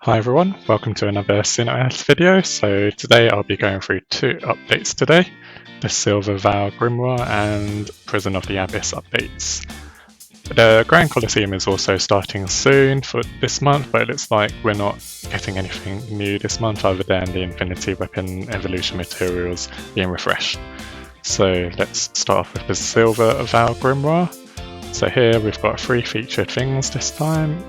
Hi everyone, welcome to another SINoALICE video. So today I'll be going through two updates today, the Silver Vow Grimoire and Prison of the Abyss updates. The Grand Colosseum is also starting soon for this month, but it looks like we're not getting anything new this month other than the Infinity Weapon Evolution materials being refreshed. So let's start off with the Silver Vow Grimoire. So here we've got three featured things this time.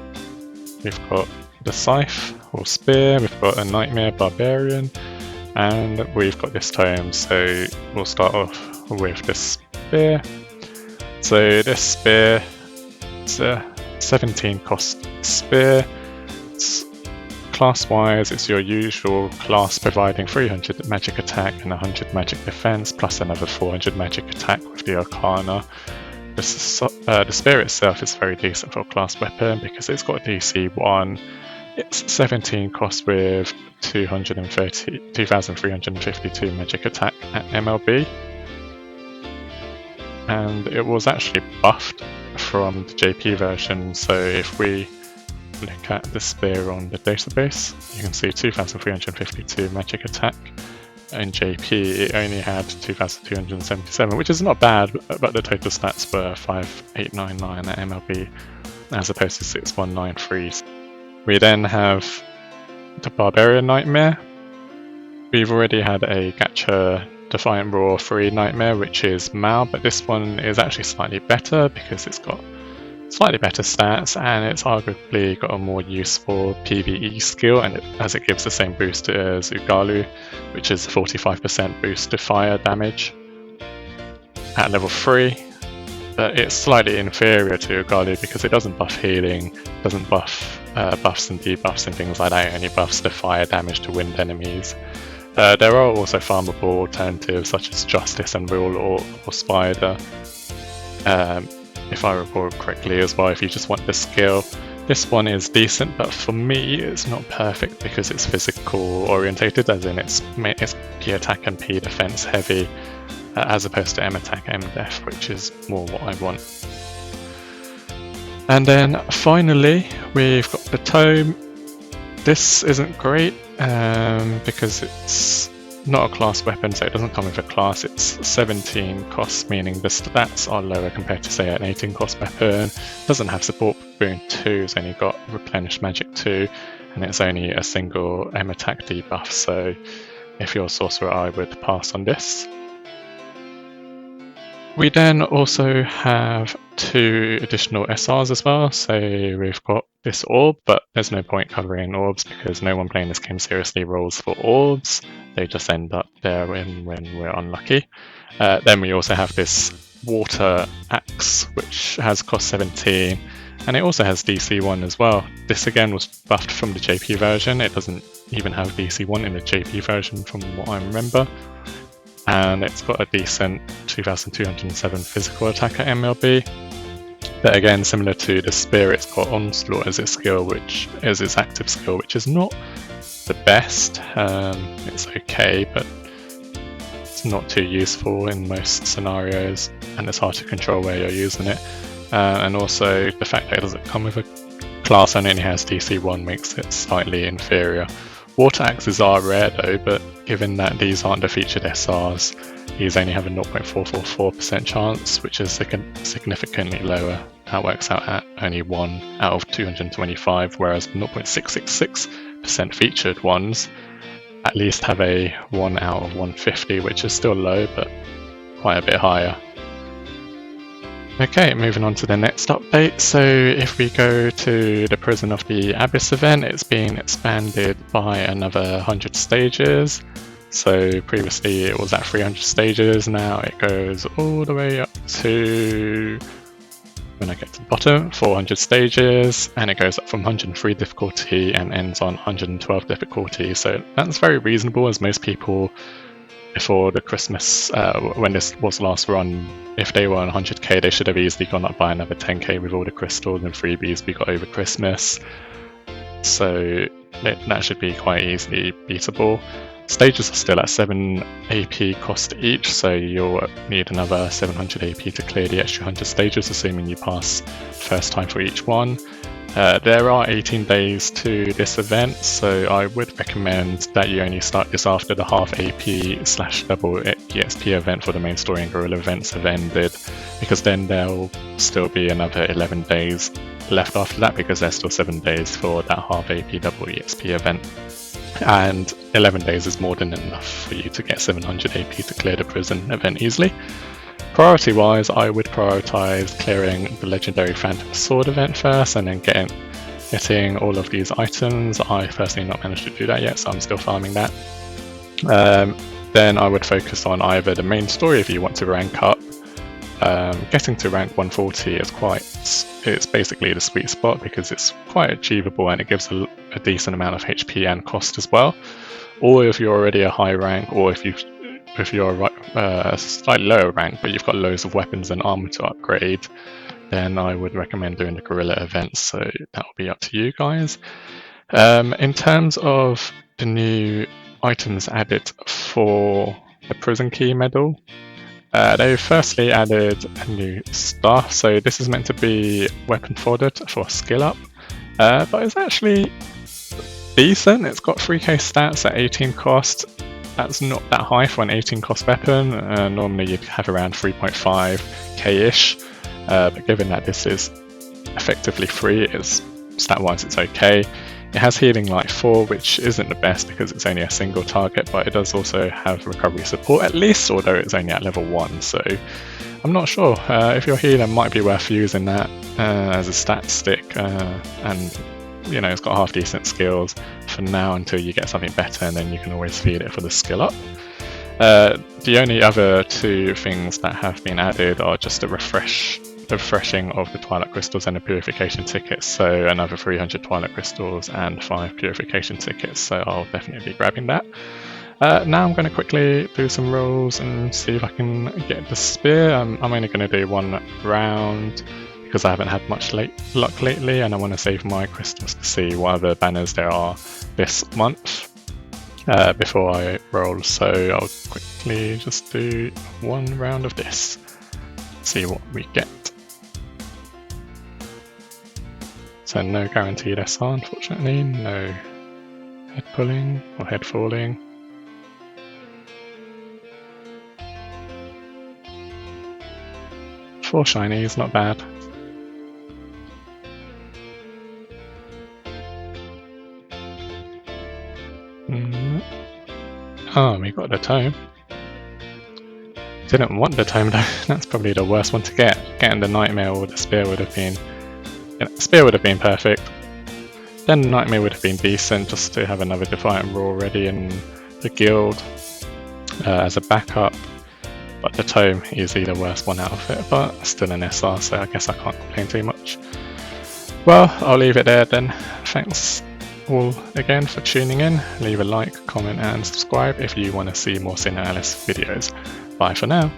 We've got the Scythe or Spear, we've got a Nightmare Barbarian, and we've got this tome. So we'll start off with the Spear. So this Spear, it's a 17 cost Spear. Class-wise, it's your usual class providing 300 magic attack and 100 magic defense, plus another 400 magic attack with the Arcana. The Spear itself is very decent for a class weapon because it's got a DC 1. It's 17 cost with 2,352 magic attack at MLB. And it was actually buffed from the JP version, so if we look at the Spear on the database, you can see 2,352 magic attack. In JP it only had 2,277, which is not bad, but the total stats were 5,899 at MLB as opposed to 6,193. We then have the Barbarian Nightmare. We've already had a Gacha Defiant Roar 3 Nightmare, which is Mal, but this one is actually slightly better because it's got slightly better stats and it's arguably got a more useful PvE skill, and as it gives the same boost as Ugalu, which is a 45% boost to fire damage at level 3. But it's slightly inferior to Ugalu because it doesn't buff healing, doesn't buff buffs and debuffs and things like that. It only buffs the fire damage to wind enemies. There are also farmable alternatives such as Justice and Rule or Spider. If I recall correctly as well, if you just want the skill. This one is decent, but for me it's not perfect because it's physical orientated, as in it's P attack and P defense heavy, as opposed to M attack, M def, which is more what I want. And then finally we've got the Tome. This isn't great because it's not a class weapon, so it doesn't come with a class. It's 17 cost, meaning the stats are lower compared to say an 18 cost weapon. Doesn't have support boon 2, it's only got replenished magic 2, and it's only a single M attack debuff, so if you're a sorcerer I would pass on this. We then also have 2 additional SRs as well. So we've got this orb, but there's no point covering orbs because no one playing this game seriously rolls for orbs. They just end up there when we're unlucky. Then we also have this water axe, which has cost 17, and it also has DC 1 as well. This again was buffed from the JP version. It doesn't even have DC 1 in the JP version from what I remember. And it's got a decent 2,207 physical attack at MLB. But again, similar to the Spear, it's got Onslaught as its skill, which is its active skill, which is not the best. It's okay, but it's not too useful in most scenarios, and it's hard to control where you're using it. And also the fact that it doesn't come with a class and only has DC 1 makes it slightly inferior. Water axes are rare though, but given that these aren't the featured SRs, these only have a 0.444% chance, which is significantly lower. That works out at only 1 out of 225, whereas 0.666% featured ones at least have a 1 out of 150, which is still low, but quite a bit higher. Okay, moving on to the next update. So if we go to the Prison of the Abyss event, it's been expanded by another 100 stages. So previously it was at 300 stages, now it goes all the way up to, when I get to the bottom, 400 stages, and it goes up from 103 difficulty and ends on 112 difficulty. So that's very reasonable, as most people before the Christmas, when this was last run, if they were on 100k, they should have easily gone up by another 10k with all the crystals and freebies we got over Christmas. So that should be quite easily beatable. Stages are still at 7 AP cost each, so you'll need another 700 AP to clear the extra 100 stages, assuming you pass first time for each one. There are 18 days to this event, so I would recommend that you only start this after the half AP/double EXP event for the main story and guerrilla events have ended, because then there'll still be another 11 days left after that, because there's still 7 days for that half AP double EXP event. And 11 days is more than enough for you to get 700 AP to clear the prison event easily. Priority wise, I would prioritize clearing the legendary Phantom Sword event first and then getting all of these items. I personally not managed to do that yet, so I'm still farming that. Then I would focus on either the main story if you want to rank up. Getting to rank 140 it's basically the sweet spot because it's quite achievable and it gives a decent amount of HP and cost as well. Or if you're already a high rank, or if you're a slightly lower rank but you've got loads of weapons and armor to upgrade, then I would recommend doing the guerrilla events, so that will be up to you guys. In terms of the new items added for the prison key medal, they firstly added a new star, so this is meant to be weapon foddered for skill up, but it's actually decent. It's got 3k stats at 18 cost. That's not that high for an 18 cost weapon. Normally you'd have around 3.5k-ish, but given that this is effectively free, stat-wise it's okay. It has healing light 4, which isn't the best because it's only a single target, but it does also have recovery support at least, although it's only at level 1, so I'm not sure. If you're healer, it might be worth using that as a stat stick, and you know, it's got half decent skills for now until you get something better, and then you can always feed it for the skill up. The only other two things that have been added are just the refreshing of the Twilight Crystals and the Purification Tickets, so another 300 Twilight Crystals and 5 Purification Tickets, so I'll definitely be grabbing that. Now I'm going to quickly do some rolls and see if I can get the spear. I'm only going to do one round because I haven't had much luck lately, and I want to save my crystals to see what other banners there are this month before I roll, so I'll quickly just do one round of this, see what we get. So no guaranteed SR, unfortunately, no head pulling or head falling. Four shinies, not bad. Oh, we got the tome. Didn't want the tome though. That's probably the worst one to get. Getting the nightmare or the spear would have been... spear would have been perfect. Then the nightmare would have been decent, just to have another Defiant Roar ready in the guild as a backup. But the tome is the worst one out of it, but still an SR, so I guess I can't complain too much. Well, I'll leave it there then. Thanks all again for tuning in. Leave a like, comment and subscribe if you want to see more SINoALICE videos. Bye for now.